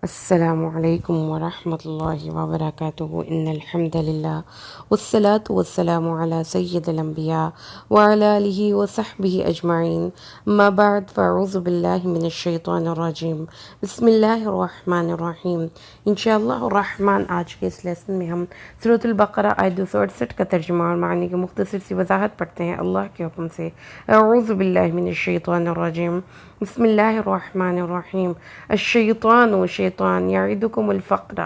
السلام علیکم ورحمۃ اللہ وبرکاتہ ان الحمد للہ والصلاة والسلام علی سید الانبیاء وعلی آلہ وصحبہ اجمعین اما بعد فاعوذ باللہ من الشیطان الرجیم بسم اللہ الرحمن الرحیم انشاءاللہ الرحمن آج کے اس لیسن میں ہم سورۃ البقرہ آیت 268 کا ترجمہ اور معنی کی مختصر سی وضاحت پڑھتے ہیں اللہ کے حکم سے۔ اعوذ باللہ من الشیطان الرجیم بسم اللہ الرحمن الرحیم۔ الشیطان و شیطان یعدکم الفقر،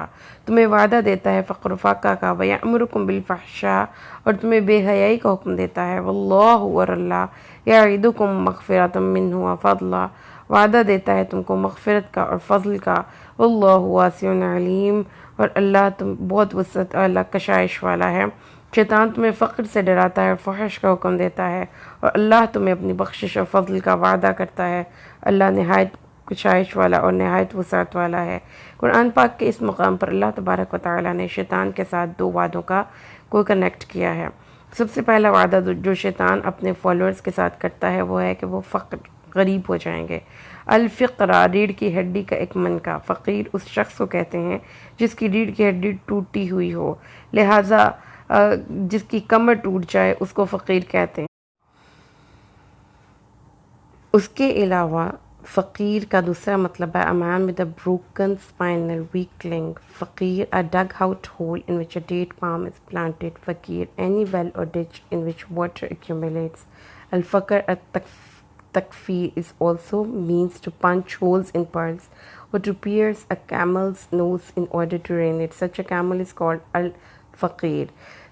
تمہیں وعدہ دیتا ہے فقر و فاقہ کا، ویأمرکم بالفحشاء، اور تمہیں بے حیائی کا حکم دیتا ہے، واللہ اور اللہ یعدکم مغفرۃ منہ وفضلا، وعدہ دیتا ہے تم کو مغفرت کا اور فضل کا، واللہ واسع علیم، اور اللہ تم بہت وسعت اللہ کشائش والا ہے۔ شیطان تمہیں فقر سے ڈراتا ہے اور فحش کا حکم دیتا ہے، اور اللہ تمہیں اپنی بخشش اور فضل کا وعدہ کرتا ہے۔ اللہ نہایت کشائش والا اور نہایت وسعت والا ہے۔ قرآن پاک کے اس مقام پر اللہ تبارک و تعالیٰ نے شیطان کے ساتھ دو وعدوں کا کو کنیکٹ کیا ہے۔ سب سے پہلا وعدہ جو شیطان اپنے فالوورز کے ساتھ کرتا ہے وہ ہے کہ وہ فقر غریب ہو جائیں گے۔ الفقرہ ریڑھ کی ہڈی کا ایک منکا، فقیر اس شخص کو کہتے ہیں جس کی ریڑھ کی ہڈی ٹوٹی ہوئی ہو، لہٰذا جس کی کمر ٹوٹ جائے اس کو فقیر کہتے ہیں۔ اس کے علاوہ فقیر کا دوسرا مطلب ہے a man with a broken spinal weakling. فقیر a dug out hole in which a date palm is planted. فقیر any well or ditch in which water accumulates. الفقر التکفیر is also means to punch holes in pearls or to pierce a camel's nose in order to drain it. Such a camel is called al-faqir.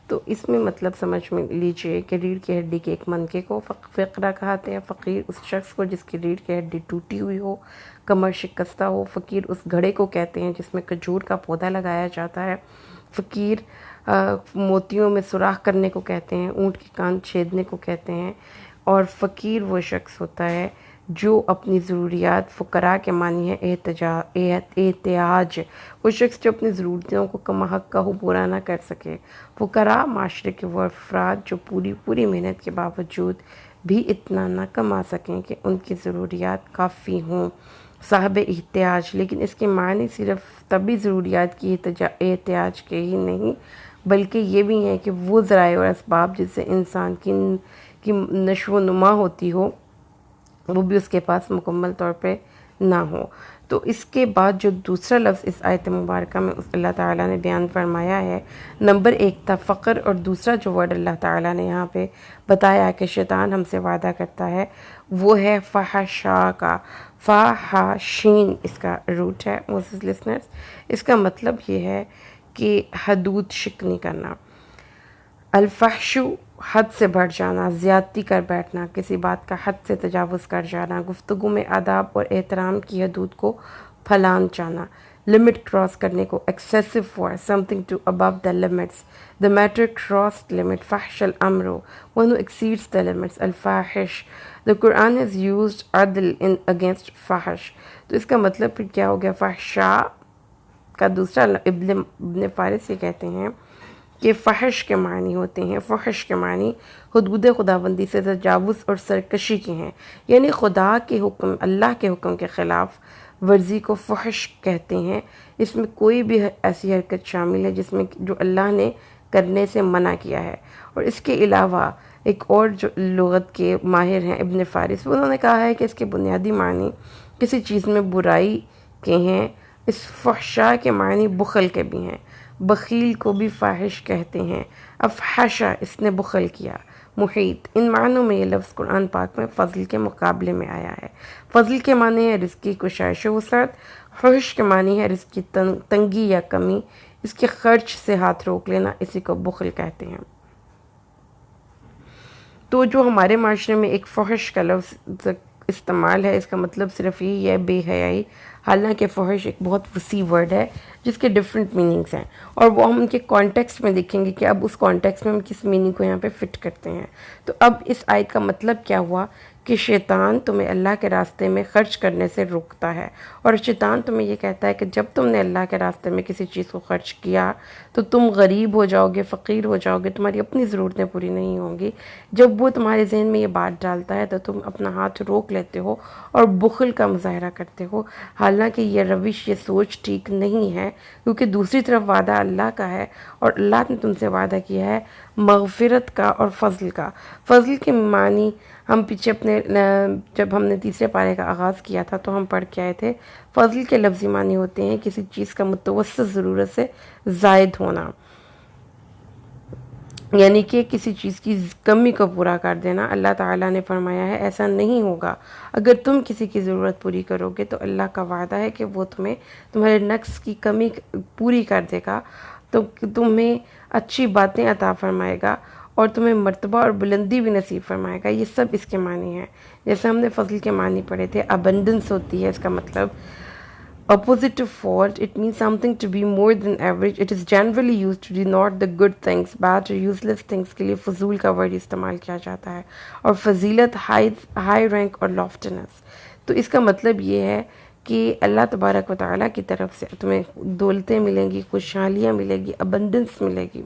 تو اس میں مطلب سمجھ میں لیجئے کہ ریڑھ کی ہڈی کے ایک منکے کو فقرہ کہتے ہیں۔ فقیر اس شخص کو جس کی ریڑھ کی ہڈی ٹوٹی ہوئی ہو، کمر شکستہ ہو۔ فقیر اس گھڑے کو کہتے ہیں جس میں کھجور کا پودا لگایا جاتا ہے۔ فقیر موتیوں میں سوراخ کرنے کو کہتے ہیں، اونٹ کے کان چھیدنے کو کہتے ہیں۔ اور فقیر وہ شخص ہوتا ہے جو اپنی ضروریات، فقراء کے معنی ہے احتیاج، وہ شخص جو اپنی ضرورتوں کو کما حق کا پورا نہ کر سکے۔ فقراء معاشرے کے وہ افراد جو پوری محنت کے باوجود بھی اتنا نہ کما سکیں کہ ان کی ضروریات کافی ہوں۔ صاحب احتیاج، لیکن اس کے معنی صرف طبی ضروریات کی احتیاج کے ہی نہیں بلکہ یہ بھی ہیں کہ وہ ذرائع اور اسباب جس سے انسان کی نشو و نما ہوتی ہو وہ بھی اس کے پاس مکمل طور پہ نہ ہو۔ تو اس کے بعد جو دوسرا لفظ اس آیت مبارکہ میں اللہ تعالیٰ نے بیان فرمایا ہے، نمبر ایک تھا فقر، اور دوسرا جو ورڈ اللہ تعالیٰ نے یہاں پہ بتایا کہ شیطان ہم سے وعدہ کرتا ہے وہ ہے فحشاء کا۔ فحاشین اس کا روٹ ہے موسیس لسنرز۔ اس کا مطلب یہ ہے کہ حدود شکنی کرنا۔ الفحش حد سے بڑھ جانا، زیادتی کر بیٹھنا، کسی بات کا حد سے تجاوز کر جانا، گفتگو میں آداب اور احترام کی حدود کو پھلانگ جانا، لمٹ کراس کرنے کو excessive for something to above the limits. The matter crossed limit. فحش الامر one who exceeds the limits. الفاحش. The Quran has used عدل against فحش. تو اس کا مطلب پھر کیا ہو گیا؟ فحشاء کا دوسرا ابن فارس یہ کہتے ہیں کہ فحش کے معنی ہوتے ہیں، فحش کے معنی حدود خداوندی سے تجاوز اور سرکشی کے ہیں، یعنی خدا کے حکم، اللہ کے حکم کے خلاف ورزی کو فحش کہتے ہیں۔ اس میں کوئی بھی ایسی حرکت شامل ہے جس میں جو اللہ نے کرنے سے منع کیا ہے۔ اور اس کے علاوہ ایک اور جو لغت کے ماہر ہیں ابن فارس، انہوں نے کہا ہے کہ اس کے بنیادی معنی کسی چیز میں برائی کے ہیں۔ اس فحشاء کے معنی بخل کے بھی ہیں، بخیل کو بھی فاحش کہتے ہیں۔ افحشا اس نے بخل کیا۔ محیط، ان معنوں میں یہ لفظ قرآن پاک میں فضل کے مقابلے میں آیا ہے۔ فضل کے معنی ہے رزق کی کشائش و وسعت، فحش کے معنی ہے رزق کی تنگی یا کمی، اس کے خرچ سے ہاتھ روک لینا، اسی کو بخل کہتے ہیں۔ تو جو ہمارے معاشرے میں ایک فحش کا لفظ استعمال ہے، اس کا مطلب صرف یہی ہے بے حیائی، حالانکہ فحش ایک بہت وسیع ورڈ ہے جس کے ڈیفرنٹ میننگز ہیں، اور وہ ہم ان کے کانٹیکسٹ میں دیکھیں گے کہ اب اس کانٹیکسٹ میں ہم کس میننگ کو یہاں پہ فٹ کرتے ہیں۔ تو اب اس آیت کا مطلب کیا ہوا کہ شیطان تمہیں اللہ کے راستے میں خرچ کرنے سے روکتا ہے، اور شیطان تمہیں یہ کہتا ہے کہ جب تم نے اللہ کے راستے میں کسی چیز کو خرچ کیا تو تم غریب ہو جاؤ گے، فقیر ہو جاؤ گے، تمہاری اپنی ضرورتیں پوری نہیں ہوں گی۔ جب وہ تمہارے ذہن میں یہ بات ڈالتا ہے تو تم اپنا ہاتھ روک لیتے ہو اور بخل کا مظاہرہ کرتے ہو، حالانکہ یہ روش، یہ سوچ ٹھیک نہیں ہے، کیونکہ دوسری طرف وعدہ اللہ کا ہے، اور اللہ نے تم سے وعدہ کیا ہے مغفرت کا اور فضل کا۔ فضل کے معنی ہم پیچھے جب ہم نے تیسرے پارے کا آغاز کیا تھا تو ہم پڑھ کے آئے تھے، فضل کے لفظی معنی ہوتے ہیں کسی چیز کا متوسط ضرورت سے زائد ہونا، یعنی کہ کسی چیز کی کمی کو پورا کر دینا۔ اللہ تعالیٰ نے فرمایا ہے ایسا نہیں ہوگا، اگر تم کسی کی ضرورت پوری کرو گے تو اللہ کا وعدہ ہے کہ وہ تمہارے نقص کی کمی پوری کر دے گا، تو تمہیں اچھی باتیں عطا فرمائے گا اور تمہیں مرتبہ اور بلندی بھی نصیب فرمائے گا۔ یہ سب اس کے معنی ہیں۔ جیسے ہم نے فضل کے معنی پڑھے تھے، ابنڈنس ہوتی ہے اس کا مطلب، opposite to fault. It means something to be more than average. It is generally used to denote the good things. bad or useless things کے لیے فضول کا ورڈ استعمال کیا جاتا ہے، اور فضیلت ہائی رینک اور لافٹنس۔ تو اس کا مطلب یہ ہے کہ اللہ تبارک و تعالیٰ کی طرف سے تمہیں دولتیں ملیں گی، خوشحالیاں ملے گی، ابنڈنس ملے گی،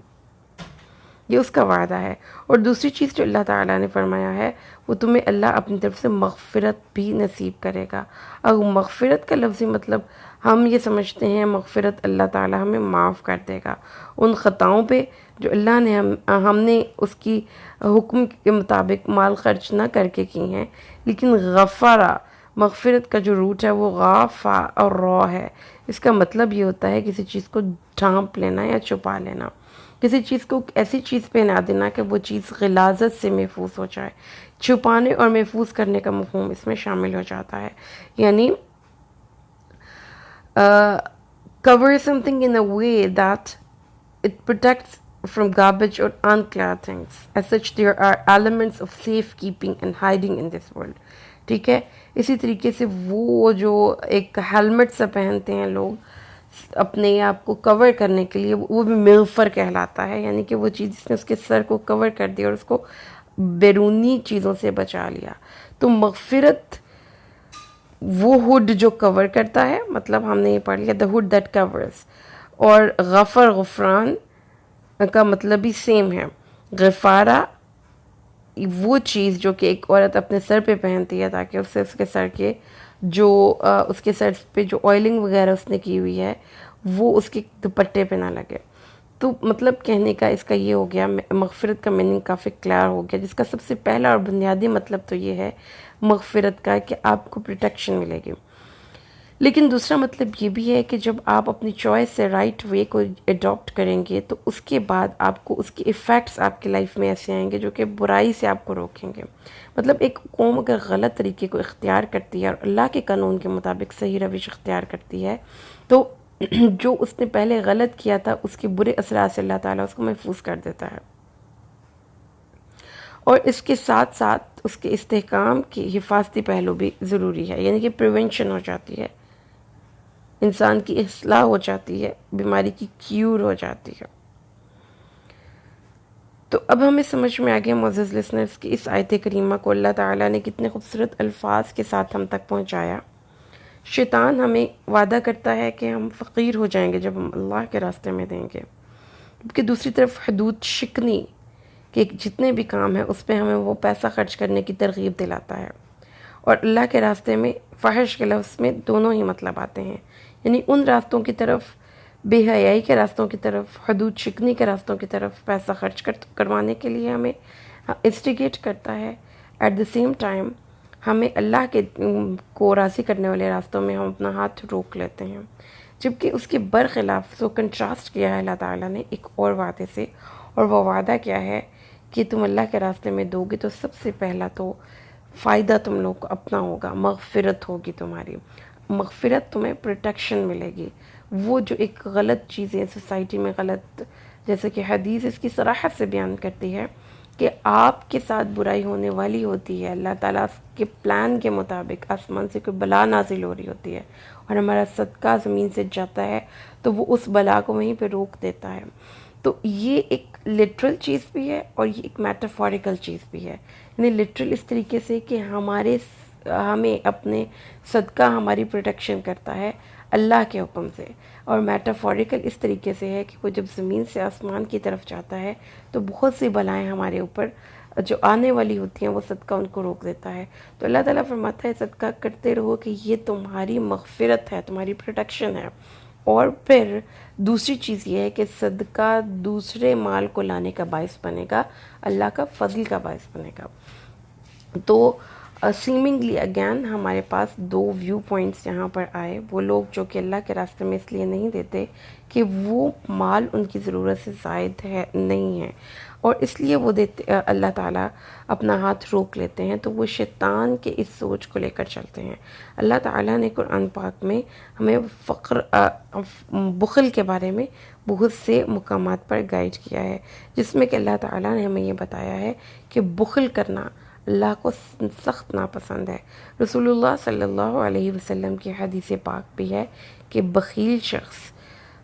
یہ اس کا وعدہ ہے۔ اور دوسری چیز جو اللہ تعالیٰ نے فرمایا ہے وہ تمہیں اللہ اپنی طرف سے مغفرت بھی نصیب کرے گا۔ اب مغفرت کا لفظی مطلب ہم یہ سمجھتے ہیں مغفرت اللہ تعالیٰ ہمیں معاف کر دے گا ان خطاؤں پہ جو اللہ نے ہم نے اس کی حکم کے مطابق مال خرچ نہ کر کے کی ہیں، لیکن غفرہ، مغفرت کا جو روٹ ہے وہ غافا اور را ہے۔ اس کا مطلب یہ ہوتا ہے کسی چیز کو ڈھانپ لینا یا چھپا لینا، کسی چیز کو ایسی چیز پہ نہ دینا کہ وہ چیز غلاظت سے محفوظ ہو جائے۔ چھپانے اور محفوظ کرنے کا مفہوم اس میں شامل ہو جاتا ہے، یعنی cover something in a way that it protects from garbage or unclear things. As such, there are elements of safekeeping and hiding in this world. ٹھیک ہے، اسی طریقے سے وہ جو ایک ہیلمٹ سا پہنتے ہیں لوگ اپنے آپ کو کور کرنے کے لیے، وہ بھی مغفر کہلاتا ہے، یعنی کہ وہ چیز جس نے اس کے سر کو کور کر دیا اور اس کو بیرونی چیزوں سے بچا لیا۔ تو مغفرت وہ ہوڈ جو کور کرتا ہے، مطلب ہم نے یہ پڑھ لیا the hood that covers، اور غفر، غفران کا مطلب بھی سیم ہے۔ غفارہ وہ چیز جو کہ ایک عورت اپنے سر پہ پہنتی ہے تاکہ اس سے اس کے سر کے جو اس کے سر پہ جو آئلنگ وغیرہ اس نے کی ہوئی ہے وہ اس کے دوپٹے پہ نہ لگے۔ تو مطلب کہنے کا اس کا یہ ہو گیا، مغفرت کا میننگ کافی کلیئر ہو گیا، جس کا سب سے پہلا اور بنیادی مطلب تو یہ ہے مغفرت کا کہ آپ کو پروٹیکشن ملے گی۔ لیکن دوسرا مطلب یہ بھی ہے کہ جب آپ اپنی چوائس سے رائٹ وے کو اڈاپٹ کریں گے تو اس کے بعد آپ کو اس کے ایفیکٹس آپ کی لائف میں ایسے آئیں گے جو کہ برائی سے آپ کو روکیں گے۔ مطلب ایک قوم اگر غلط طریقے کو اختیار کرتی ہے اور اللہ کے قانون کے مطابق صحیح روش اختیار کرتی ہے تو جو اس نے پہلے غلط کیا تھا اس کے برے اثرات سے اللہ تعالیٰ اس کو محفوظ کر دیتا ہے، اور اس کے ساتھ ساتھ اس کے استحکام کی حفاظتی پہلو بھی ضروری ہے، یعنی کہ پریونشن ہو جاتی ہے، انسان کی اصلاح ہو جاتی ہے، بیماری کی کیور ہو جاتی ہے۔ تو اب ہمیں سمجھ میں آ گیا معزز لسنرز کہ اس آیت کریمہ کو اللہ تعالیٰ نے کتنے خوبصورت الفاظ کے ساتھ ہم تک پہنچایا۔ شیطان ہمیں وعدہ کرتا ہے کہ ہم فقیر ہو جائیں گے جب ہم اللہ کے راستے میں دیں گے، جبکہ دوسری طرف حدود شکنی کہ جتنے بھی کام ہیں اس پہ ہمیں وہ پیسہ خرچ کرنے کی ترغیب دلاتا ہے، اور اللہ کے راستے میں فحش کے لفظ میں دونوں ہی مطلب آتے ہیں، یعنی ان راستوں کی طرف، بے حیائی کے راستوں کی طرف، حدود شکنی کے راستوں کی طرف پیسہ خرچ کروانے کے لیے ہمیں انسٹیگیٹ کرتا ہے۔ ایٹ دا سیم ٹائم ہمیں اللہ کے کو راضی کرنے والے راستوں میں ہم اپنا ہاتھ روک لیتے ہیں، جبکہ اس کے برخلاف سو کنٹراسٹ کیا ہے اللہ تعالیٰ نے ایک اور وعدے سے، اور وہ وعدہ کیا ہے کہ تم اللہ کے راستے میں دو گے تو سب سے پہلا تو فائدہ تم لوگ کو اپنا ہوگا، مغفرت ہوگی تمہاری، مغفرت تمہیں پروٹیکشن ملے گی۔ وہ جو ایک غلط چیزیں سوسائٹی میں غلط، جیسے کہ حدیث اس کی صراحت سے بیان کرتی ہے کہ آپ کے ساتھ برائی ہونے والی ہوتی ہے، اللہ تعالیٰ کے پلان کے مطابق آسمان سے کوئی بلا نازل ہو رہی ہوتی ہے اور ہمارا صدقہ زمین سے جاتا ہے تو وہ اس بلا کو وہیں پہ روک دیتا ہے۔ تو یہ ایک لٹرل چیز بھی ہے اور یہ ایک میٹافوریکل چیز بھی ہے، یعنی لٹرل اس طریقے سے کہ ہمیں اپنے صدقہ ہماری پروٹیکشن کرتا ہے اللہ کے حکم سے، اور میٹافوریکل اس طریقے سے ہے کہ وہ جب زمین سے آسمان کی طرف جاتا ہے تو بہت سی بلائیں ہمارے اوپر جو آنے والی ہوتی ہیں وہ صدقہ ان کو روک دیتا ہے. تو اللہ تعالیٰ فرماتا ہے صدقہ کرتے رہو کہ یہ تمہاری مغفرت ہے، تمہاری پروٹیکشن ہے. اور پھر دوسری چیز یہ ہے کہ صدقہ دوسرے مال کو لانے کا باعث بنے گا، اللہ کا فضل کا باعث بنے گا. تو سیمنگلی اگین ہمارے پاس دو ویو پوائنٹس یہاں پر آئے. وہ لوگ جو کہ اللہ کے راستے میں اس لیے نہیں دیتے کہ وہ مال ان کی ضرورت سے زائد ہے نہیں ہے، اور اس لیے وہ دیتے، اللہ تعالیٰ اپنا ہاتھ روک لیتے ہیں، تو وہ شیطان کے اس سوچ کو لے کر چلتے ہیں. اللہ تعالیٰ نے قرآن پاک میں ہمیں بخل کے بارے میں بہت سے مقامات پر گائیڈ کیا ہے، جس میں کہ اللہ تعالیٰ نے ہمیں یہ بتایا ہے کہ بخل کرنا اللہ کو سخت ناپسند ہے. رسول اللہ صلی اللہ علیہ وسلم کی حدیث پاک بھی ہے کہ بخیل شخص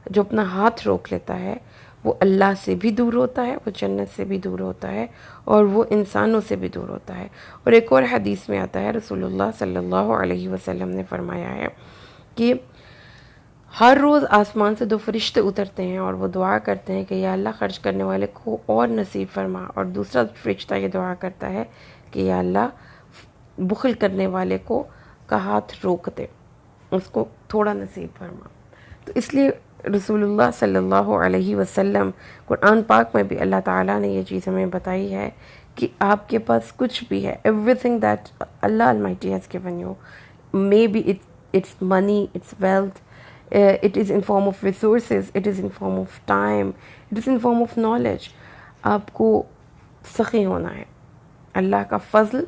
جو اپنا ہاتھ روک لیتا ہے وہ اللہ سے بھی دور ہوتا ہے، وہ جنت سے بھی دور ہوتا ہے، اور وہ انسانوں سے بھی دور ہوتا ہے. اور ایک اور حدیث میں آتا ہے رسول اللہ صلی اللہ علیہ وسلم نے فرمایا ہے کہ ہر روز آسمان سے 2 فرشتے اترتے ہیں اور وہ دعا کرتے ہیں کہ یا اللہ خرچ کرنے والے کو اور نصیب فرما، اور دوسرا فرشتہ یہ دعا کرتا ہے کہ یا اللہ بخل کرنے والے کو کا ہاتھ روک دے، اس کو تھوڑا نصیب فرما. تو اس لیے رسول اللہ صلی اللہ علیہ وسلم قرآن پاک میں بھی اللہ تعالیٰ نے یہ چیز ہمیں بتائی ہے کہ آپ کے پاس کچھ بھی ہے، everything that Allah Almighty has given you, maybe it's money, it's wealth, it is in form of resources, it is in form of time, it is in form of knowledge. آپ کو سخی ہونا ہے. اللہ کا فضل،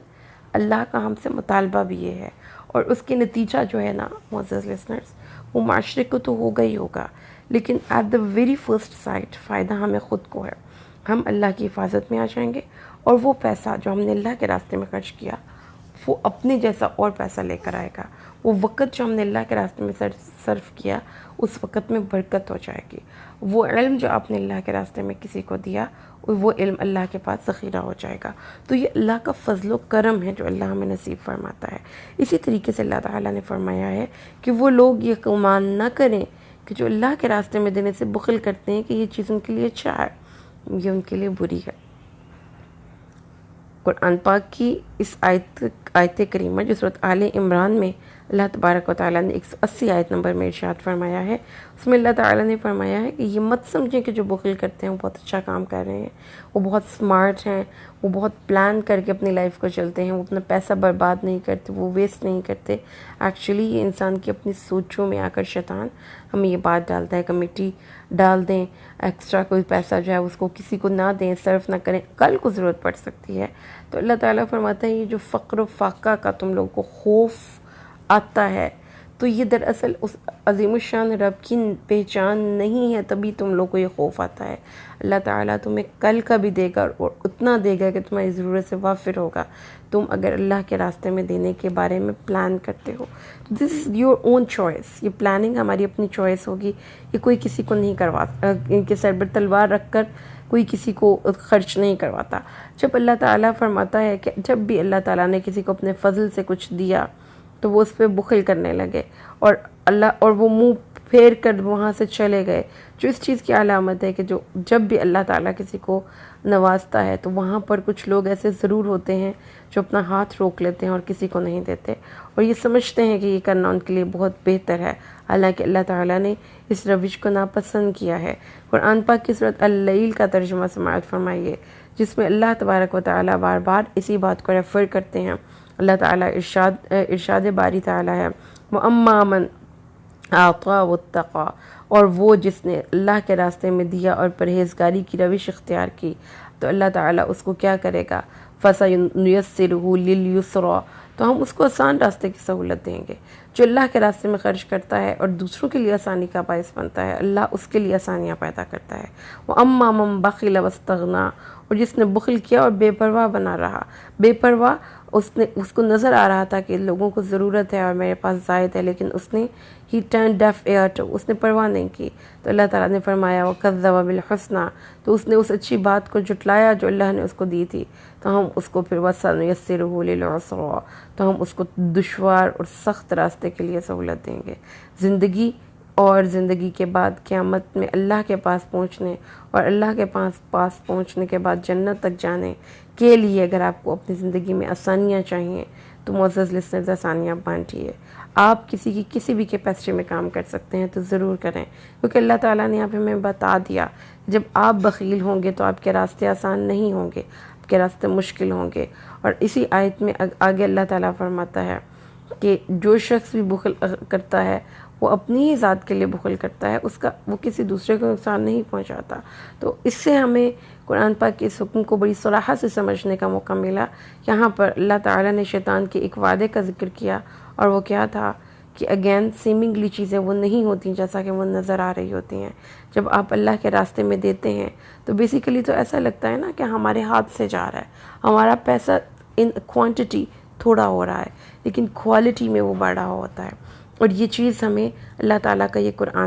اللہ کا ہم سے مطالبہ بھی یہ ہے، اور اس کے نتیجہ جو ہے نا معزز لسنرز، وہ معاشرے کو تو ہوگا ہی ہوگا، لیکن at the very first sight فائدہ ہمیں خود کو ہے. ہم اللہ کی حفاظت میں آ جائیں گے، اور وہ پیسہ جو ہم نے اللہ کے راستے میں خرچ کیا وہ اپنے جیسا اور پیسہ لے کر آئے گا. وہ وقت جو ہم نے اللہ کے راستے میں صرف کیا اس وقت میں برکت ہو جائے گی. وہ علم جو آپ نے اللہ کے راستے میں کسی کو دیا وہ علم اللہ کے پاس ذخیرہ ہو جائے گا. تو یہ اللہ کا فضل و کرم ہے جو اللہ ہمیں نصیب فرماتا ہے. اسی طریقے سے اللہ تعالیٰ نے فرمایا ہے کہ وہ لوگ یہ گمان نہ کریں کہ جو اللہ کے راستے میں دینے سے بخل کرتے ہیں کہ یہ چیز ان کے لیے اچھا ہے، یہ ان کے لیے بری ہے. قرآن پاک کی اس آیت کریمہ جو سورۃ آل عمران میں اللہ تبارک و تعالیٰ نے 180 آیت نمبر میں ارشاد فرمایا ہے، اس میں اللہ تعالیٰ نے فرمایا ہے کہ یہ مت سمجھیں کہ جو بخل کرتے ہیں وہ بہت اچھا کام کر رہے ہیں، وہ بہت سمارٹ ہیں، وہ بہت پلان کر کے اپنی لائف کو چلتے ہیں، وہ اپنا پیسہ برباد نہیں کرتے، وہ ویسٹ نہیں کرتے. ایکچولی یہ انسان کی اپنی سوچوں میں آ کر شیطان ہمیں یہ بات ڈالتا ہے، کمیٹی ڈال دیں، ایکسٹرا کوئی پیسہ جو ہے اس کو کسی کو نہ دیں، صرف نہ کریں، کل کو ضرورت پڑ سکتی ہے. تو اللہ تعالیٰ فرماتا ہے یہ جو فقر و فاقہ کا تم لوگوں کو خوف آتا ہے تو یہ دراصل اس عظیم الشان رب کی پہچان نہیں ہے، تبھی تم لوگوں کو یہ خوف آتا ہے. اللہ تعالیٰ تمہیں کل کا بھی دے گا اور اتنا دے گا کہ تمہاری ضرورت سے وافر ہوگا، تم اگر اللہ کے راستے میں دینے کے بارے میں پلان کرتے ہو. دس از یور اون چوائس. یہ پلاننگ ہماری اپنی چوائس ہوگی، یہ کوئی کسی کو نہیں کرواتا، ان کے سر پر تلوار رکھ کر کوئی کسی کو خرچ نہیں کرواتا. جب اللہ تعالیٰ فرماتا ہے کہ جب بھی اللہ تعالیٰ نے کسی کو اپنے فضل سے کچھ دیا تو وہ اس پہ بخل کرنے لگے اور وہ منہ پھیر کر وہاں سے چلے گئے، جو اس چیز کی علامت ہے کہ جب بھی اللہ تعالیٰ کسی کو نوازتا ہے تو وہاں پر کچھ لوگ ایسے ضرور ہوتے ہیں جو اپنا ہاتھ روک لیتے ہیں اور کسی کو نہیں دیتے، اور یہ سمجھتے ہیں کہ یہ کرنا ان کے لیے بہت بہتر ہے، حالانکہ اللہ تعالیٰ نے اس روش کو ناپسند کیا ہے. قرآن پاک کی سورۃ اللیل کا ترجمہ سماعت فرمائیے، جس میں اللہ تبارک و تعالیٰ بار بار اسی بات کو ریفر کرتے ہیں. اللہ تعالیٰ ارشاد باری تعالیٰ ہے وَأَمَّا مَنْ أَعْطَىٰ وَاتَّقَىٰ، اور وہ جس نے اللہ کے راستے میں دیا اور پرہیزگاری کی روش اختیار کی تو اللہ تعالیٰ اس کو کیا کرے گا، فَسَيُيَسِّرُهُ لِلْيُسْرَىٰ، تو ہم اس کو آسان راستے کی سہولت دیں گے. جو اللہ کے راستے میں خرچ کرتا ہے اور دوسروں کے لیے آسانی کا باعث بنتا ہے اللہ اس کے لیے آسانیاں پیدا کرتا ہے. وَأَمَّا مَنْ بَخِلَ وَاسْتَغْنَىٰ، اور جس نے بخل کیا اور بے پرواہ بنا رہا. بے پرواہ اس کو نظر آ رہا تھا کہ لوگوں کو ضرورت ہے اور میرے پاس زائد ہے، لیکن اس نے ہی ٹرن ڈیف ایئر ٹو، اس نے پرواہ نہیں کی. تو اللہ تعالیٰ نے فرمایا وَكَذَّبَ بِالْحُسْنَى، تو اس نے اس اچھی بات کو جھٹلایا جو اللہ نے اس کو دی تھی. تو ہم اس کو پھر وَسَنُيَسِّرُهُ لِلْعُسْرَىٰ، تو ہم اس کو دشوار اور سخت راستے کے لیے سہولت دیں گے. زندگی کے بعد قیامت میں اللہ کے پاس پہنچنے اور اللہ کے پاس پہنچنے کے بعد جنت تک جانے کے لیے اگر آپ کو اپنی زندگی میں آسانیاں چاہیے تو معزز لسنرز آسانیاں بانٹیے. آپ کسی بھی کیپیسٹی میں کام کر سکتے ہیں تو ضرور کریں، کیونکہ اللہ تعالیٰ نے یہاں پہ ہمیں بتا دیا جب آپ بخیل ہوں گے تو آپ کے راستے آسان نہیں ہوں گے، آپ کے راستے مشکل ہوں گے. اور اسی آیت میں آگے اللہ تعالیٰ فرماتا ہے کہ جو شخص بھی بخل کرتا ہے وہ اپنی ہی ذات کے لیے بخل کرتا ہے، وہ کسی دوسرے کو نقصان نہیں پہنچاتا. تو اس سے ہمیں قرآن پاک کے اس حکم کو بڑی صراحت سے سمجھنے کا موقع ملا. یہاں پر اللہ تعالیٰ نے شیطان کے ایک وعدے کا ذکر کیا، اور وہ کیا تھا کہ اگین سیمنگلی چیزیں وہ نہیں ہوتی جیسا کہ وہ نظر آ رہی ہوتی ہیں. جب آپ اللہ کے راستے میں دیتے ہیں تو بیسیکلی تو ایسا لگتا ہے نا کہ ہمارے ہاتھ سے جا رہا ہے، ہمارا پیسہ ان کوانٹٹی تھوڑا ہو رہا ہے لیکن کوالٹی میں وہ بڑا ہوتا ہے. اور یہ چیز ہمیں اللہ تعالیٰ کا یہ قرآن